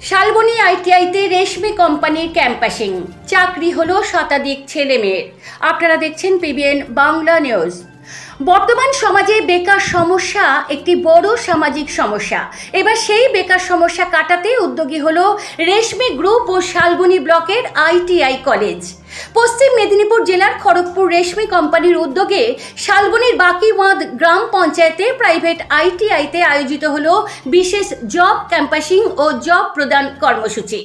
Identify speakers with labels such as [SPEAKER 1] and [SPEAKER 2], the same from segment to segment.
[SPEAKER 1] শালবনী আইটিআইতে রেশমি কোম্পানির ক্যাম্পাসিং, চাকরি হলো শতাধিক ছেলে মেয়ের। আপনারা দেখছেন পিবিএন বাংলা নিউজ। বর্তমান সমাজে বেকার সমস্যা একটি বড় সামাজিক সমস্যা। এবার সেই বেকার সমস্যা কাটাতে উদ্যোগী হলো রেশমি গ্রুপ ও শালবনী ব্লকের আইটিআই কলেজ। পশ্চিম মেদিনীপুর জেলার খড়গপুর রেশমি কোম্পানির উদ্যোগে শালবনীর বাকিবাঁধ গ্রাম পঞ্চায়েতে প্রাইভেট আইটিআইতে আয়োজিত হলো বিশেষ জব ক্যাম্পাসিং ও জব প্রদান কর্মসূচি।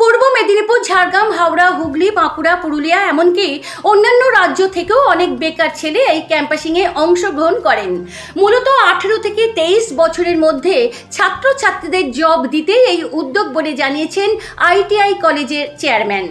[SPEAKER 1] পূর্ব মেদিনীপুর, ঝাড়গ্রাম, হাওড়া, হুগলি, বাঁকুড়া, পুরুলিয়া এমনকি অন্যান্য রাজ্য থেকেও অনেক বেকার ছেলে এই ক্যাম্পাসিংয়ে অংশগ্রহণ করেন। মূলত 18 থেকে 23 বছরের মধ্যে ছাত্রছাত্রীদের জব দিতে এই উদ্যোগ বলে জানিয়েছেন আইটিআই কলেজের চেয়ারম্যান।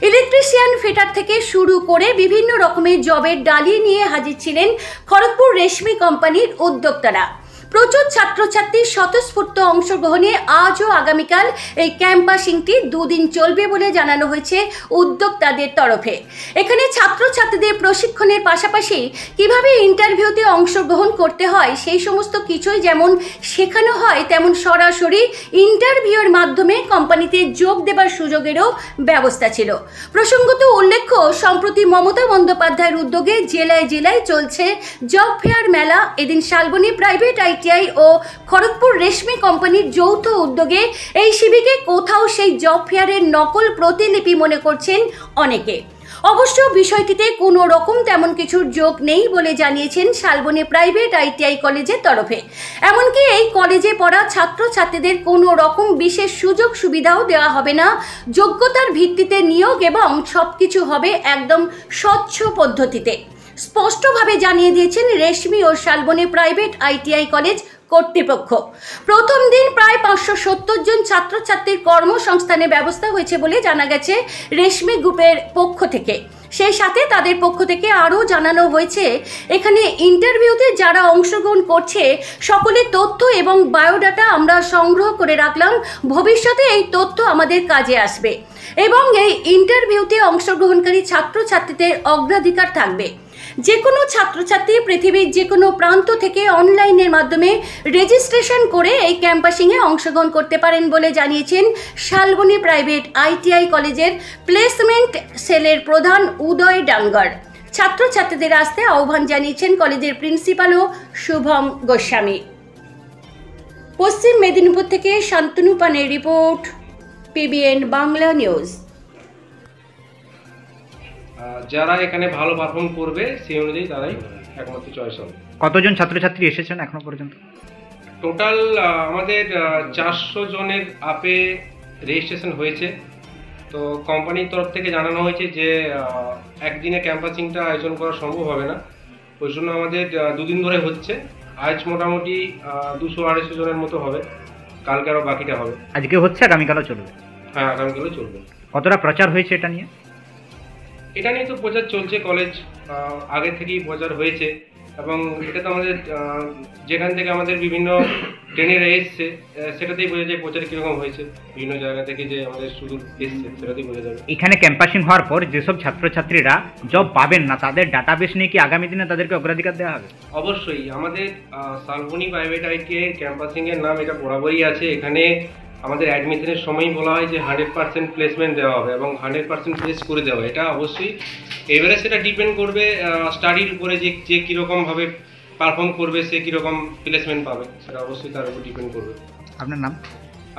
[SPEAKER 1] ইলেকট্রিশিয়ান, ফিটার থেকে শুরু করে বিভিন্ন রকমের জবের ডালি নিয়ে হাজির ছিলেন খড়গপুর রেশমি কোম্পানির উদ্যোক্তারা। প্রচুর ছাত্রছাত্রীর স্বতঃস্ফূর্ত অংশগ্রহণে আজ ও আগামীকাল এই ক্যাম্পাসিংটি 2 দিন চলবে বলে জানানো হয়েছে উদ্যোক্তাদের তরফে। এখানে ছাত্রছাত্রীদের প্রশিক্ষণের পাশাপাশি কিভাবে ইন্টারভিউতে অংশগ্রহণ করতে হয় সেই সমস্ত কিছুই যেমন শেখানো হয়, তেমন সরাসরি ইন্টারভিউয়ের মাধ্যমে কোম্পানিতে যোগ দেবার সুযোগেরও ব্যবস্থা ছিল। প্রসঙ্গত উল্লেখ্য, সম্প্রতি মমতা বন্দ্যোপাধ্যায়ের উদ্যোগে জেলায় জেলায় চলছে জব ফেয়ার মেলা। এদিন শালবনী প্রাইভেট আইটিআই ও খড়গপুর রেশমি কোম্পানির যৌথ উদ্যোগে এই শিবিকে কোথাও সেই জব ফেয়ারের নকল প্রতিলিপি মনে করছেন অনেকে। অবশ্য বিষয়টিতে কোনো রকম তেমন কিছুর যোগ নেই বলে জানিয়েছেন শালবনী প্রাইভেট আইটিআই কলেজের তরফে। এমনকি এই কলেজে পড়া ছাত্রছাত্রীদের কোনো রকম বিশেষ সুযোগ সুবিধাও দেওয়া হবে না। যোগ্যতার ভিত্তিতে নিয়োগ এবং সবকিছু হবে একদম স্বচ্ছ পদ্ধতিতে, স্পষ্টভাবে জানিয়ে দিয়েছেন রেশমি ও শালবনী প্রাইভেট আইটিআই কলেজ কর্তৃপক্ষ। প্রথম দিন প্রায় 570 জন ছাত্রছাত্রীর কর্মসংস্থানের ব্যবস্থা হয়েছে বলে জানা গেছে রেশমি গ্রুপের পক্ষ থেকে। সেই সাথে তাদের পক্ষ থেকে আরও জানানো হয়েছে, এখানে ইন্টারভিউতে যারা অংশগ্রহণ করছে সকলের তথ্য এবং বায়োডাটা আমরা সংগ্রহ করে রাখলাম। ভবিষ্যতে এই তথ্য আমাদের কাজে আসবে এবং এই ইন্টারভিউতে অংশগ্রহণকারী ছাত্রছাত্রীদের অগ্রাধিকার থাকবে। যে কোনো ছাত্রছাত্রী পৃথিবীর যে কোনো প্রান্ত থেকে অনলাইনের মাধ্যমে রেজিস্ট্রেশন করে এই ক্যাম্পাসিংয়ে অংশগ্রহণ করতে পারেন বলে জানিয়েছেন শালবনী প্রাইভেট আইটিআই কলেজের প্লেসমেন্ট সেলের প্রধান উদয় ডাঙ্গার। ছাত্রছাত্রীদের আসতে আহ্বান জানিয়েছেন কলেজের প্রিন্সিপালও শুভম গোস্বামী। পশ্চিম মেদিনীপুর থেকে শান্তনু পানের রিপোর্ট, পিবিএন বাংলা নিউজ।
[SPEAKER 2] যারা এখানে ভালো পারফর্ম করবে সেই অনুযায়ী তারাই একমাত্র চয়েস হবে।
[SPEAKER 3] কতজন ছাত্রছাত্রী এসেছেন এখনো পর্যন্ত?
[SPEAKER 2] টোটাল আমাদের 400 জনের আপে রেজিস্ট্রেশন হয়েছে। তো কোম্পানির তরফ থেকে জানানো হয়েছে যে একদিনে ক্যাম্পাসিংটা আয়োজন করা সম্ভব হবে না, ওই জন্য আমাদের 2 দিন ধরে হচ্ছে। আজ মোটামুটি 200-250 জনের মতো হবে, কালকে আরও বাকিটা হবে।
[SPEAKER 3] আজকে হচ্ছে, আগামীকালও চলবে?
[SPEAKER 2] হ্যাঁ, আগামীকালও চলবে।
[SPEAKER 3] কতটা প্রচার হয়েছে এটা নিয়ে?
[SPEAKER 2] এটা নিয়ে তো প্রচার চলছে, কলেজ আগে থেকেই প্রচার হয়েছে এবং এটা তো আমাদের যেখান থেকে আমাদের বিভিন্ন ট্রেনেরা এসছে সেটাতেই বোঝা যায় প্রচার কীরকম হয়েছে। বিভিন্ন জায়গা থেকে যে আমাদের শুধু এসছে সেটাতেই বোঝা যাবে।
[SPEAKER 3] এখানে ক্যাম্পাসিং হওয়ার পর যেসব ছাত্রছাত্রীরা জব পাবেন না তাদের ডাটাবেস নিয়ে কি আগামী দিনে তাদেরকে অগ্রাধিকার দেওয়া হবে?
[SPEAKER 2] অবশ্যই। আমাদের শালবনী প্রাইভেট আইটিআই ক্যাম্পাসিংয়ের নাম এটা বরাবরই আছে। এখানে আমাদের অ্যাডমিশনের সময়ই বলা হয় যে 100% প্লেসমেন্ট দেওয়া হবে এবং 100% প্লেস করে দেওয়া, এটা অবশ্যই। এবারে সেটা ডিপেন্ড করবে স্টাডির উপরে, যে কীরকমভাবে পারফর্ম করবে সে কীরকম প্লেসমেন্ট পাবে, সেটা অবশ্যই তার উপর ডিপেন্ড করবে।
[SPEAKER 3] আপনার নাম?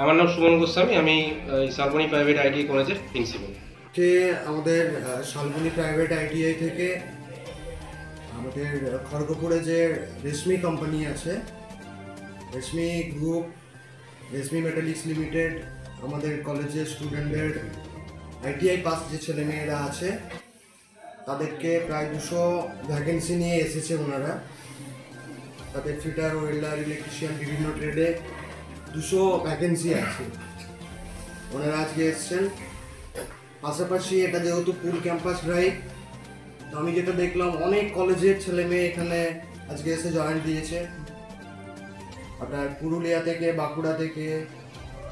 [SPEAKER 2] আমার নাম সুমন গোস্বামী, আমি শালবনী প্রাইভেট আইটিআই কলেজের প্রিন্সিপাল।
[SPEAKER 4] আমাদের শালবনী প্রাইভেট আইটিআই থেকে আমাদের খড়গপুরে যে রেশমি কোম্পানি আছে, রেশমি গ্রুপ, রেশমি মেটালিক্স লিমিটেড, আমাদের কলেজের স্টুডেন্টদের আইটিআই পাস যে ছেলেমেয়েরা আছে তাদেরকে প্রায় 200 ভ্যাকেন্সি নিয়ে এসেছে ওনারা। তাদের ফিটার, ওয়েল্ডার, ইলেকট্রিশিয়ান বিভিন্ন ট্রেডে 200 ভ্যাকেন্সি আছে। ওনারা আজকে এসছেন। পাশাপাশি এটা যেহেতু ফুল ক্যাম্পাস ড্রাইভ, তো আমি যেটা দেখলাম অনেক কলেজের ছেলে মেয়ে এখানে আজকে এসে জয়েন দিয়েছে। আপনার পুরুলিয়া থেকে, বাঁকুড়া থেকে,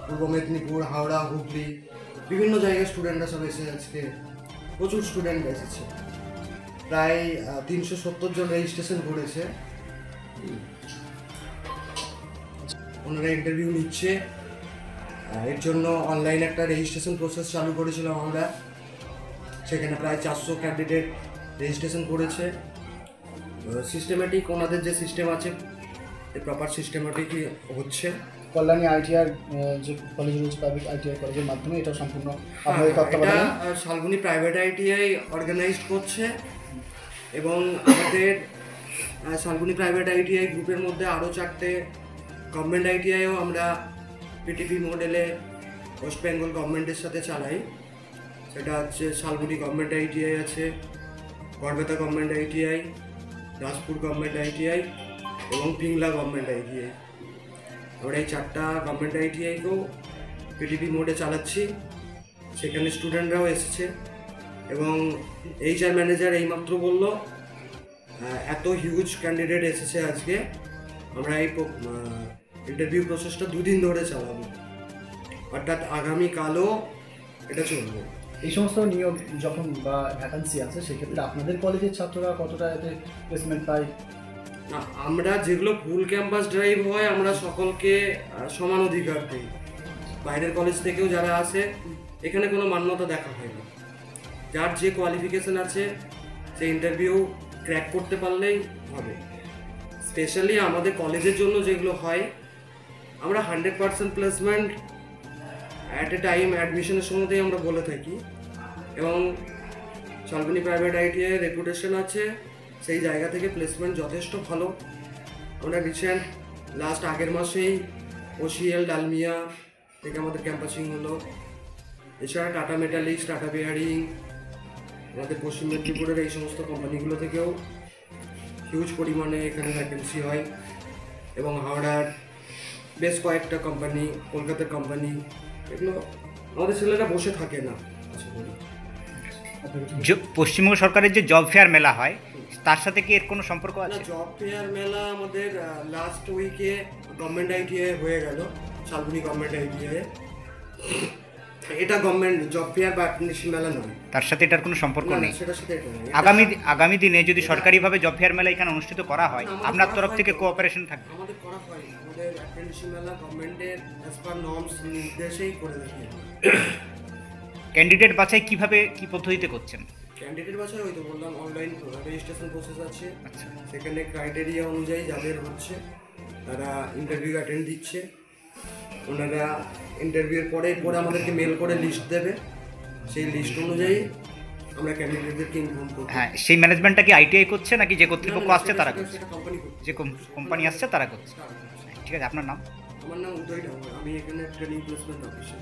[SPEAKER 4] পূর্ব মেদিনীপুর, হাওড়া, হুগলি বিভিন্ন জায়গায় স্টুডেন্টরা সব এসে আজকে প্রচুর স্টুডেন্ট এসেছে। প্রায় 370 জন রেজিস্ট্রেশন করেছে। ওনারা ইন্টারভিউ নিচ্ছে। এর জন্য অনলাইন একটা রেজিস্ট্রেশন প্রসেস চালু করেছিলাম আমরা। সেখানে প্রায় 400 ক্যান্ডিডেট রেজিস্ট্রেশন করেছে। সিস্টেমেটিক ওনাদের যে সিস্টেম আছে প্রপার সিস্টেমেটিকই হচ্ছে।
[SPEAKER 5] কল্যাণী আইটিআর যে কলেজ রয়েছে, প্রাইভেট আইটিআই কলেজের মাধ্যমে এটা সম্পূর্ণ আপনাদের তত্ত্বাবধানে
[SPEAKER 4] শালবনী প্রাইভেট আইটিআই অর্গানাইজড করছে এবং আমাদের শালবনী প্রাইভেট আইটিআই গ্রুপের মধ্যে আরও 4টে গভর্নমেন্ট আইটিআইও আমরা পিটিপি মডেলে ওয়েস্ট বেঙ্গল গভর্নমেন্টের সাথে চালাই। সেটা হচ্ছে শালবনী গভর্নমেন্ট আইটিআই আছে, Garbeta government ITI, Daspur government ITI এবং পিংলা গভর্নমেন্ট আইটিআই। আমরা এই 4টা গভর্নমেন্ট আইটিআইকেও পিটিপি মোডে চালাচ্ছি। সেখানে স্টুডেন্টরাও এসেছে এবং এইচআর ম্যানেজার এইমাত্র বলল এত হিউজ ক্যান্ডিডেট এসেছে আজকে, আমরা এই ইন্টারভিউ প্রসেসটা 2 দিন ধরে চালাবো, অর্থাৎ আগামীকালও এটা চলবে।
[SPEAKER 5] এই সমস্ত নিয়োগ যখন বা ভ্যাকান্সি আছে সেক্ষেত্রে আপনাদের কলেজের ছাত্ররা কতটা এতে প্লেসমেন্ট পায়?
[SPEAKER 4] না, আমরা যেগুলো ফুল ক্যাম্পাস ড্রাইভ হয় আমরা সকলকে সমান অধিকার দিই। বাইরের কলেজ থেকেও যারা আসে এখানে কোনো মান্যতা দেখা হয় না। যার যে কোয়ালিফিকেশন আছে সে ইন্টারভিউ ক্র্যাক করতে পারলেই হবে। স্পেশালি আমাদের কলেজের জন্য যেগুলো হয় আমরা 100% প্লেসমেন্ট অ্যাট এ টাইম অ্যাডমিশনের সময়তেই আমরা বলে থাকি এবং শালবনী প্রাইভেট আইটিআই রেপুটেশন আছে, সেই জায়গা থেকে প্লেসমেন্ট যথেষ্ট ভালো। আমরা রিসেন্ট লাস্ট আগের মাসেই ওসিএল ডালমিয়া থেকে আমাদের ক্যাম্পাসিং হলো। এছাড়া টাটা মেটালিক্স, টাটা বেয়ারিং, আমাদের পশ্চিম মেদিনীপুরের এই সমস্ত কোম্পানিগুলো থেকেও হিউজ পরিমাণে এখানে ভ্যাকেন্সি হয় এবং হাওড়ার বেশ কয়েকটা কোম্পানি, কলকাতার কোম্পানি, এগুলো আমাদের ছেলেরা বসে থাকে না। আশা করি
[SPEAKER 3] পশ্চিমবঙ্গ সরকারের যে জব ফেয়ার মেলা হয় তার সাথে কি এর কোনো সম্পর্ক আছে?
[SPEAKER 4] জব ফেয়ার মেলা আমাদের লাস্ট উইকে গভর্নমেন্ট আইটিআই হয়ে গেল, শালবনী গভর্নমেন্ট আইটিআই। এটা গভর্নমেন্ট জব ফেয়ার বা অ্যাপ্রেন্টিসশিপ মেলা নয়,
[SPEAKER 3] তার সাথে এটার কোনো সম্পর্ক নেই।
[SPEAKER 4] সেটার সাথে এটা নয়।
[SPEAKER 3] আগামী দিনে যদি সরকারিভাবে জব ফেয়ার মেলা এখানে অনুষ্ঠিত করা হয় আপনার তরফ থেকে কোঅপারেশন থাকবে?
[SPEAKER 4] আমাদের করা হয়, আমাদের অ্যাপ্রেন্টিসশিপ মেলা গভর্নমেন্টের অ্যাজ পার নর্মস নির্দেশেই করে দেখি।
[SPEAKER 3] ক্যান্ডিডেট বাছাই কিভাবে কি পদ্ধতিতে করছেন?
[SPEAKER 4] ক্যান্ডিডেট বাছাই ওই তো বললাম অনলাইন রেজিস্ট্রেশন প্রসেস আছে।
[SPEAKER 3] আচ্ছা,
[SPEAKER 4] সেখানে ক্রাইটেরিয়া অনুযায়ী যাদের হচ্ছে তারা ইন্টারভিউ অ্যাটেন্ড দিচ্ছে। ওনারা ইন্টারভিউর পরে আমাদেরকে মেল করে লিস্ট দেবে, সেই লিস্ট অনুযায়ী আমরা ক্যান্ডিডেটদেরকে ইনফর্ম করব।
[SPEAKER 3] হ্যাঁ, সেই ম্যানেজমেন্টটা কি আইটিআই করছে নাকি যে কর্তৃপক্ষ আসছে তারা করছে?
[SPEAKER 4] সেটা কোম্পানি করছে।
[SPEAKER 3] যে কোম্পানি আসছে তারা করছে। ঠিক আছে, আপনার নাম?
[SPEAKER 4] আমার নাম উদয় ঠাকুর, আমি এখানে ট্রেনিং প্লেসমেন্ট অফিসার।